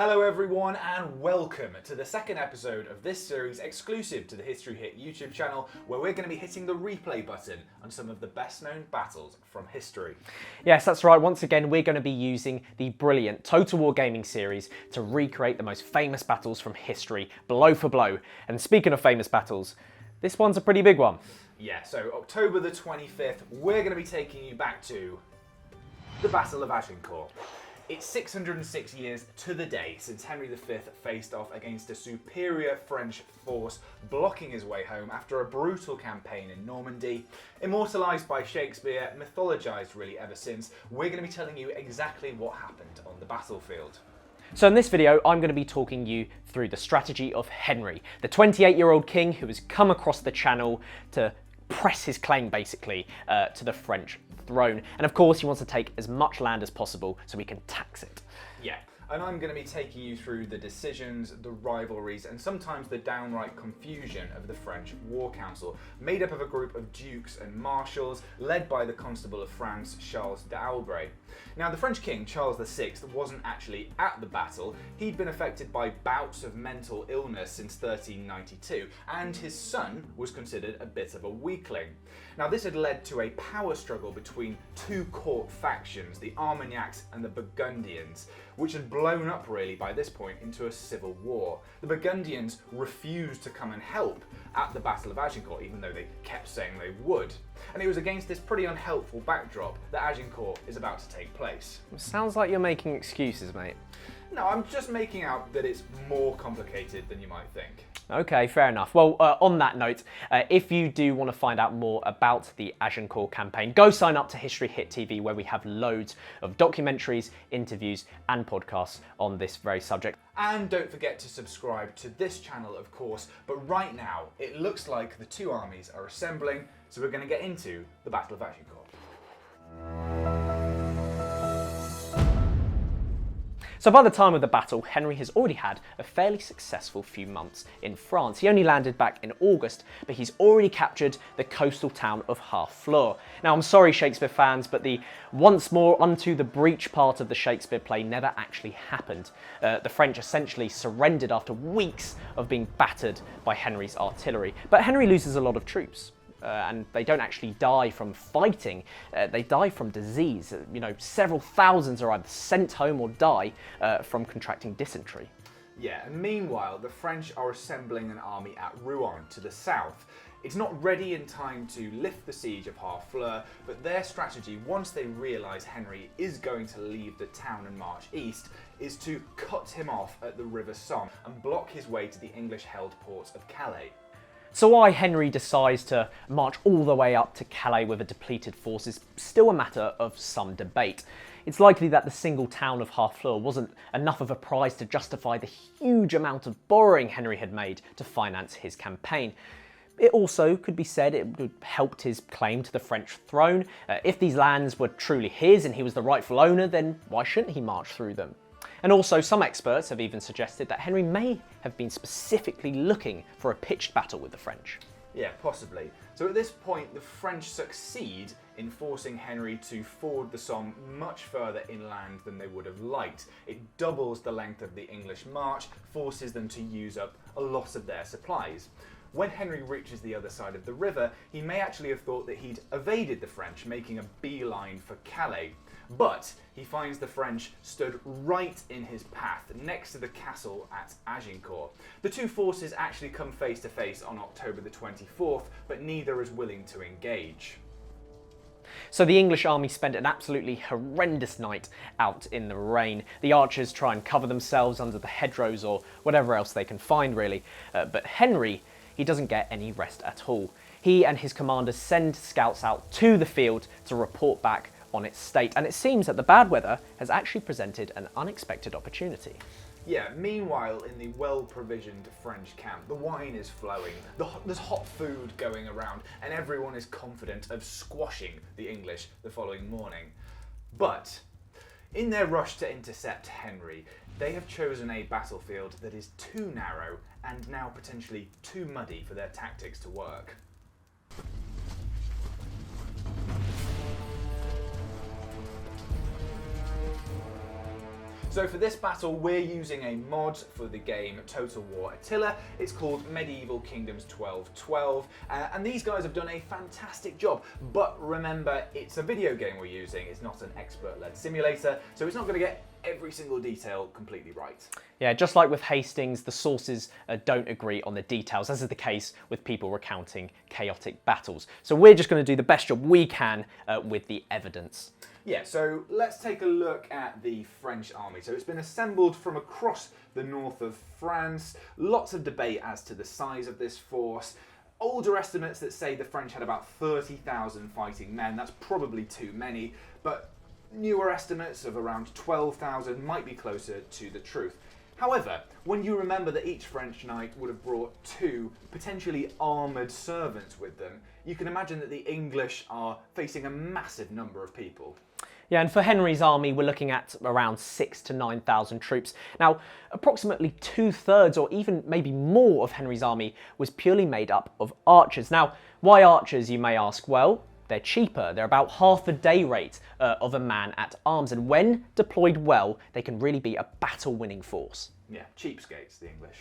Hello everyone and welcome to the second episode of this series exclusive to the History Hit YouTube channel, where we're going to be hitting the replay button on some of the best known battles from history. Yes, that's right. Once again, we're going to be using the brilliant Total War Gaming series to recreate the most famous battles from history, blow for blow. And speaking of famous battles, this one's a pretty big one. Yeah, so October the 25th, we're going to be taking you back to the Battle of Agincourt. It's 606 years to the day since Henry V faced off against a superior French force, blocking his way home after a brutal campaign in Normandy. Immortalised by Shakespeare, mythologised really ever since, we're going to be telling you exactly what happened on the battlefield. So in this video, I'm going to be talking you through the strategy of Henry, the 28-year-old king who has come across the Channel to press his claim basically to the French throne. And of course he wants to take as much land as possible so he can tax it. Yeah, and I'm going to be taking you through the decisions, the rivalries, and sometimes the downright confusion of the French War Council, made up of a group of dukes and marshals, led by the Constable of France, Charles d'Albret. Now, the French king, Charles VI, wasn't actually at the battle. He'd been affected by bouts of mental illness since 1392, and his son was considered a bit of a weakling. Now, this had led to a power struggle between two court factions, the Armagnacs and the Burgundians, which had blown up really by this point into a civil war. The Burgundians refused to come and help at the Battle of Agincourt, even though they kept saying they would. And it was against this pretty unhelpful backdrop that Agincourt is about to take place. Sounds like you're making excuses, mate. No, I'm just making out that it's more complicated than you might think. Okay, fair enough. Well, on that note, if you do want to find out more about the Agincourt campaign, go sign up to History Hit TV, where we have loads of documentaries, interviews and podcasts on this very subject. And don't forget to subscribe to this channel, of course, but right now it looks like the two armies are assembling, so we're going to get into the Battle of Agincourt. So by the time of the battle, Henry has already had a fairly successful few months in France. He only landed back in August, but he's already captured the coastal town of Harfleur. Now, I'm sorry, Shakespeare fans, but the once more unto the breach part of the Shakespeare play never actually happened. The French essentially surrendered after weeks of being battered by Henry's artillery. But Henry loses a lot of troops. And they don't actually die from fighting, they die from disease. You know, several thousands are either sent home or die from contracting dysentery. Yeah, and meanwhile, the French are assembling an army at Rouen to the south. It's not ready in time to lift the siege of Harfleur, but their strategy, once they realise Henry is going to leave the town and march east, is to cut him off at the River Somme and block his way to the English-held ports of Calais. So why Henry decides to march all the way up to Calais with a depleted force is still a matter of some debate. It's likely that the single town of Harfleur wasn't enough of a prize to justify the huge amount of borrowing Henry had made to finance his campaign. It also could be said it would helped his claim to the French throne. If these lands were truly his and he was the rightful owner, then why shouldn't he march through them? And also, some experts have even suggested that Henry may have been specifically looking for a pitched battle with the French. Yeah, possibly. So at this point, the French succeed in forcing Henry to ford the Somme much further inland than they would have liked. It doubles the length of the English march, forces them to use up a lot of their supplies. When Henry reaches the other side of the river, he may actually have thought that he'd evaded the French, making a beeline for Calais. But he finds the French stood right in his path, next to the castle at Agincourt. The two forces actually come face to face on October the 24th, but neither is willing to engage. So the English army spent an absolutely horrendous night out in the rain. The archers try and cover themselves under the hedgerows or whatever else they can find, really. But Henry, he doesn't get any rest at all. He and his commanders send scouts out to the field to report back on its state, and it seems that the bad weather has actually presented an unexpected opportunity. Yeah, meanwhile, in the well-provisioned French camp, the wine is flowing, there's hot food going around, and everyone is confident of squashing the English the following morning. But in their rush to intercept Henry, they have chosen a battlefield that is too narrow and now potentially too muddy for their tactics to work. So for this battle, we're using a mod for the game Total War Attila. It's called Medieval Kingdoms 1212, and these guys have done a fantastic job. But remember, it's a video game we're using, it's not an expert-led simulator, so it's not going to get every single detail completely right. Yeah, just like with Hastings, the sources don't agree on the details, as is the case with people recounting chaotic battles. So we're just going to do the best job we can with the evidence. Yeah, so let's take a look at the French army. So it's been assembled from across the north of France. Lots of debate as to the size of this force. Older estimates that say the French had about 30,000 fighting men. That's probably too many, but newer estimates of around 12,000 might be closer to the truth. However, when you remember that each French knight would have brought 2 potentially armoured servants with them, you can imagine that the English are facing a massive number of people. Yeah, and for Henry's army, we're looking at around 6,000 to 9,000 troops. Now, approximately 2/3 or even maybe more of Henry's army was purely made up of archers. Now, why archers, you may ask? Well, they're cheaper. They're about half the day rate of a man at arms, and when deployed well, they can really be a battle-winning force. Yeah, cheapskates, the English.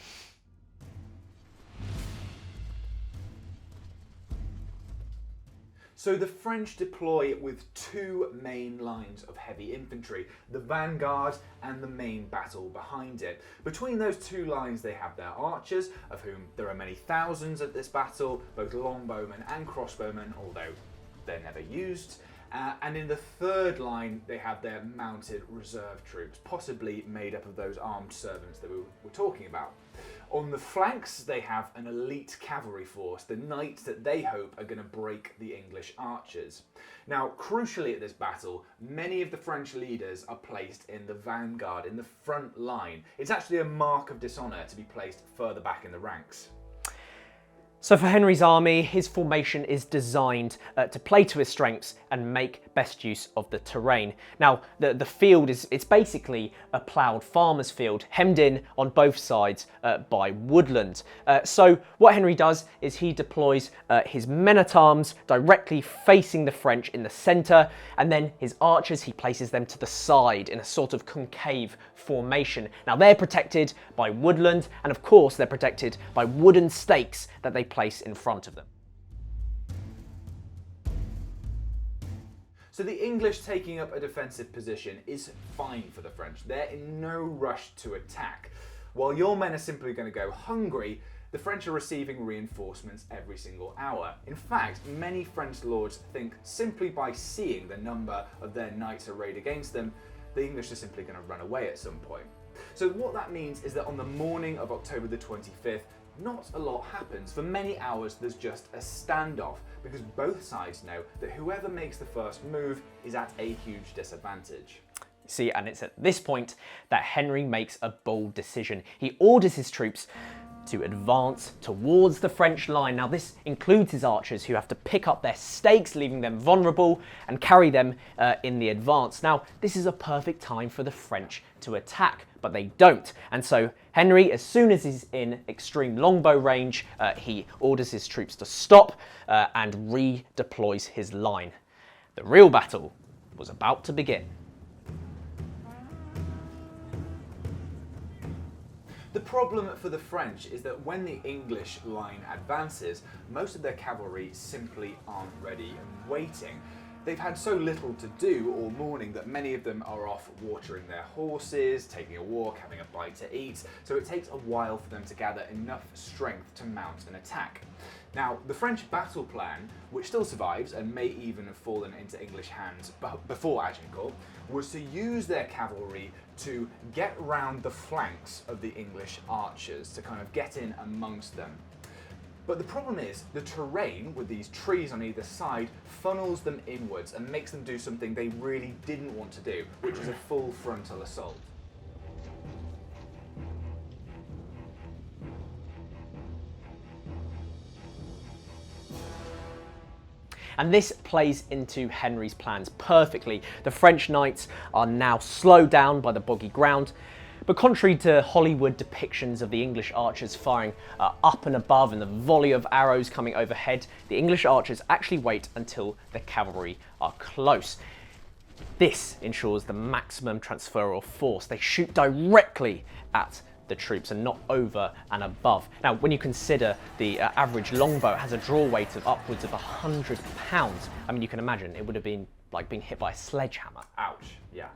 So the French deploy with 2 main lines of heavy infantry, the vanguard and the main battle behind it. Between those 2 lines they have their archers, of whom there are many thousands at this battle, both longbowmen and crossbowmen, although they're never used. And in the 3rd line they have their mounted reserve troops, possibly made up of those armed servants that we were talking about. On the flanks, they have an elite cavalry force, the knights that they hope are going to break the English archers. Now, crucially at this battle, many of the French leaders are placed in the vanguard, in the front line. It's actually a mark of dishonour to be placed further back in the ranks. So for Henry's army, his formation is designed to play to his strengths and make best use of the terrain. Now, the field it's basically a ploughed farmer's field, hemmed in on both sides by woodland. So what Henry does is he deploys his men-at-arms directly facing the French in the centre, and then his archers, he places them to the side in a sort of concave formation. Now, they're protected by woodland, and of course they're protected by wooden stakes that they place in front of them. So the English taking up a defensive position is fine for the French. They're in no rush to attack. While your men are simply going to go hungry, the French are receiving reinforcements every single hour. In fact, many French lords think simply by seeing the number of their knights arrayed against them, the English are simply going to run away at some point. So what that means is that on the morning of October the 25th, not a lot happens. For many hours there's just a standoff, because both sides know that whoever makes the first move is at a huge disadvantage. See, and it's at this point that Henry makes a bold decision. He orders his troops to advance towards the French line. Now, this includes his archers, who have to pick up their stakes, leaving them vulnerable, and carry them in the advance. Now, this is a perfect time for the French to attack, but they don't. And so Henry, as soon as he's in extreme longbow range, he orders his troops to stop and redeploys his line. The real battle was about to begin. The problem for the French is that when the English line advances, most of their cavalry simply aren't ready and waiting. They've had so little to do all morning that many of them are off watering their horses, taking a walk, having a bite to eat, so it takes a while for them to gather enough strength to mount an attack. Now, the French battle plan, which still survives and may even have fallen into English hands before Agincourt, was to use their cavalry to get round the flanks of the English archers, to kind of get in amongst them. But the problem is, the terrain, with these trees on either side, funnels them inwards and makes them do something they really didn't want to do, which is a full frontal assault. And this plays into Henry's plans perfectly. The French knights are now slowed down by the boggy ground, but contrary to Hollywood depictions of the English archers firing up and above and the volley of arrows coming overhead, the English archers actually wait until the cavalry are close. This ensures the maximum transfer of force. They shoot directly at the troops and not over and above. Now, when you consider the average longbow has a draw weight of upwards of 100 pounds, I mean, you can imagine it would have been like being hit by a sledgehammer. Ouch, yeah.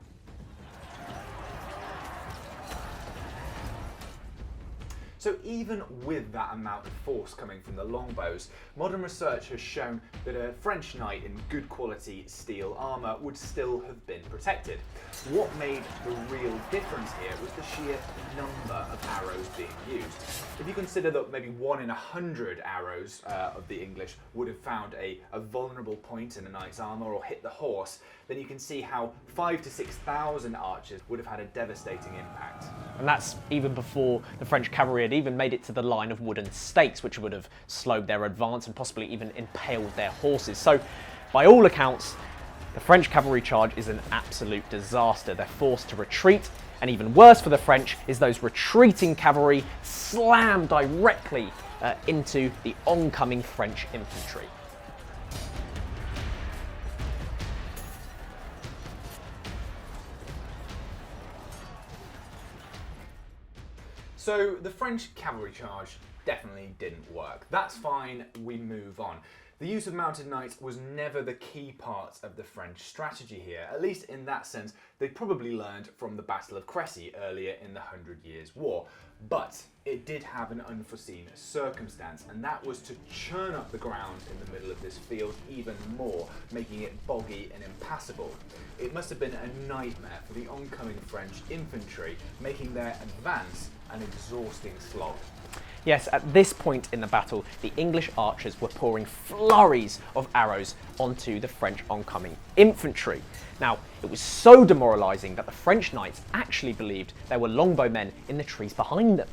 So even with that amount of force coming from the longbows, modern research has shown that a French knight in good quality steel armour would still have been protected. What made the real difference here was the sheer number of arrows being used. If you consider that maybe 1 in 100 arrows of the English would have found a vulnerable point in a knight's armour or hit the horse, then you can see how 5,000 to 6,000 archers would have had a devastating impact. And that's even before the French cavalry had even made it to the line of wooden stakes, which would have slowed their advance and possibly even impaled their horses. So, by all accounts, the French cavalry charge is an absolute disaster. They're forced to retreat, and even worse for the French is those retreating cavalry slam directly into the oncoming French infantry. So the French cavalry charge definitely didn't work. That's fine, we move on. The use of mounted knights was never the key part of the French strategy here. At least in that sense, they probably learned from the Battle of Crécy earlier in the 100 Years' War. But it did have an unforeseen circumstance, and that was to churn up the ground in the middle of this field even more, making it boggy and impassable. It must have been a nightmare for the oncoming French infantry, making their advance an exhausting slog. Yes, at this point in the battle, the English archers were pouring flurries of arrows onto the French oncoming infantry. Now, it was so demoralising that the French knights actually believed there were longbowmen in the trees behind them.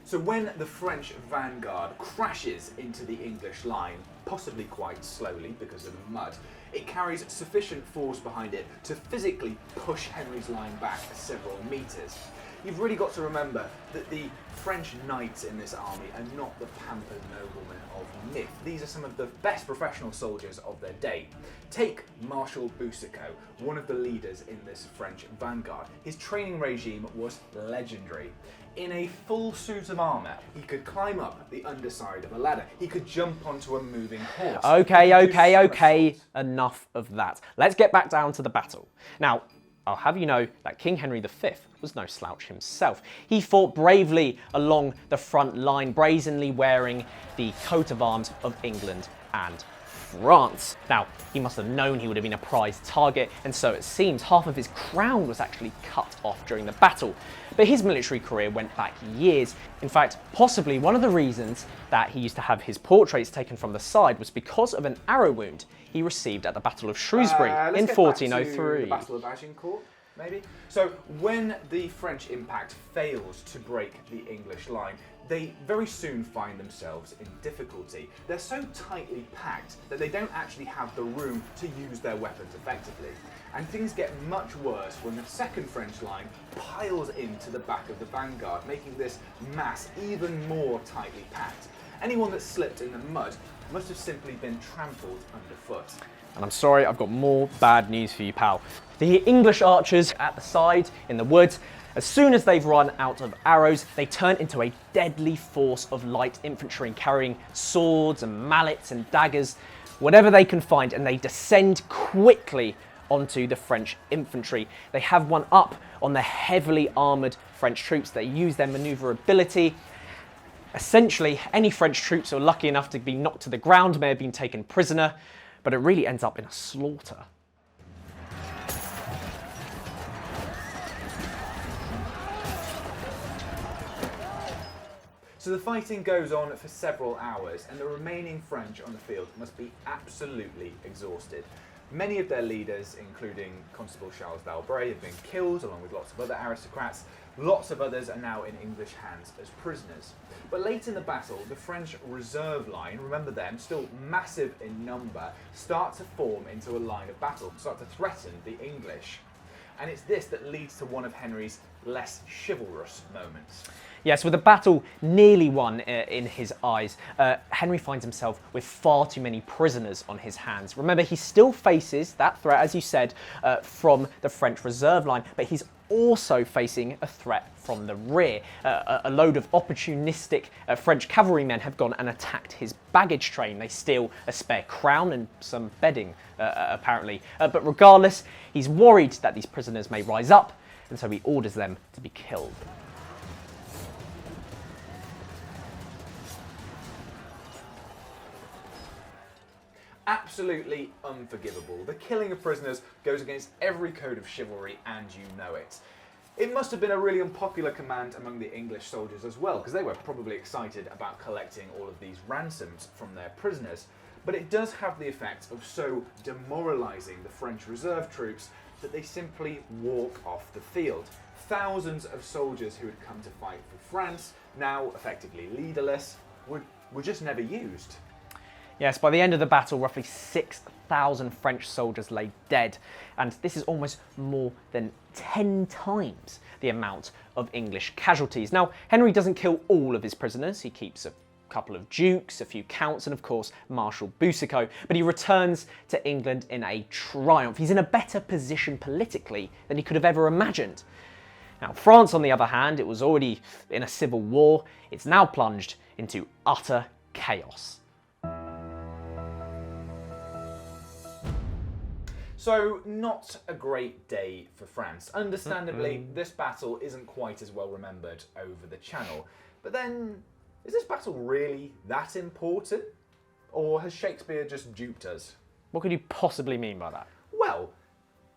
So when the French vanguard crashes into the English line, possibly quite slowly because of the mud, it carries sufficient force behind it to physically push Henry's line back several metres. You've really got to remember that the French knights in this army are not the pampered noblemen of myth. These are some of the best professional soldiers of their day. Take Marshal Boucicaut, one of the leaders in this French vanguard. His training regime was legendary. In a full suit of armour, he could climb up the underside of a ladder. He could jump onto a moving horse. Okay, enough of that. Let's get back down to the battle. Now, I'll have you know that King Henry V was no slouch himself. He fought bravely along the front line, brazenly wearing the coat of arms of England and France. Now, he must have known he would have been a prize target, and so it seems half of his crown was actually cut off during the battle. But his military career went back years. In fact, possibly one of the reasons that he used to have his portraits taken from the side was because of an arrow wound he received at the Battle of Shrewsbury in 1403. The Battle of Agincourt, maybe? So when the French impact fails to break the English line, they very soon find themselves in difficulty. They're so tightly packed that they don't actually have the room to use their weapons effectively. And things get much worse when the second French line piles into the back of the vanguard, making this mass even more tightly packed. Anyone that slipped in the mud must have simply been trampled underfoot. And I'm sorry, I've got more bad news for you, pal. The English archers at the side in the woods, as soon as they've run out of arrows, they turn into a deadly force of light infantry carrying swords and mallets and daggers, whatever they can find, and they descend quickly onto the French infantry. They have one up on the heavily armoured French troops. They use their manoeuvrability. Essentially, any French troops who are lucky enough to be knocked to the ground may have been taken prisoner, but it really ends up in a slaughter. So the fighting goes on for several hours, and the remaining French on the field must be absolutely exhausted. Many of their leaders, including Constable Charles d'Albret, have been killed, along with lots of other aristocrats. Lots of others are now in English hands as prisoners. But late in the battle, the French reserve line, remember them, still massive in number, start to form into a line of battle, start to threaten the English. and it's this that leads to one of Henry's less chivalrous moments. Yes, with the battle nearly won in his eyes, Henry finds himself with far too many prisoners on his hands. Remember, he still faces that threat, as you said, from the French reserve line, but he's also facing a threat from the rear. A load of opportunistic French cavalrymen have gone and attacked his baggage train. They steal a spare crown and some bedding, apparently. But regardless, he's worried that these prisoners may rise up, and so he orders them to be killed. Absolutely unforgivable. The killing of prisoners goes against every code of chivalry, and you know it. It must have been a really unpopular command among the English soldiers as well, because they were probably excited about collecting all of these ransoms from their prisoners. But it does have the effect of so demoralising the French reserve troops that they simply walk off the field. Thousands of soldiers who had come to fight for France, now effectively leaderless, were just never used. Yes, by the end of the battle, roughly 6,000 French soldiers lay dead, and this is almost more than 10 times the amount of English casualties. Now, Henry doesn't kill all of his prisoners. He keeps a couple of dukes, a few counts, and of course, Marshal Boucicaut, but he returns to England in a triumph. He's in a better position politically than he could have ever imagined. Now, France, on the other hand, it was already in a civil war. It's now plunged into utter chaos. So, not a great day for France. Understandably, this battle isn't quite as well remembered over the Channel. But then, is this battle really that important? Or has Shakespeare just duped us? What could you possibly mean by that? Well,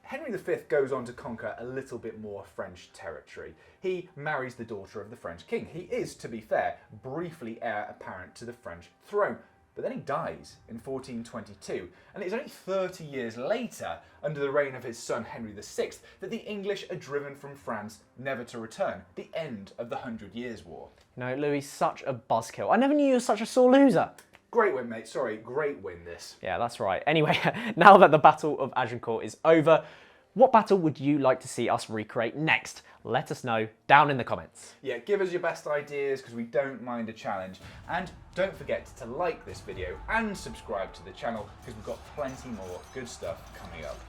Henry V goes on to conquer a little bit more French territory. He marries the daughter of the French king. He is, to be fair, briefly heir apparent to the French throne. But then he dies in 1422, and it's only 30 years later, under the reign of his son Henry VI, that the English are driven from France, never to return, the end of the 100 Years' War. No, Louis, such a buzzkill. I never knew you were such a sore loser. Great win, mate. Sorry, great win this. Yeah, that's right. Anyway, now that the Battle of Agincourt is over, what battle would you like to see us recreate next? Let us know down in the comments. Yeah, give us your best ideas because we don't mind a challenge. And don't forget to like this video and subscribe to the channel because we've got plenty more good stuff coming up.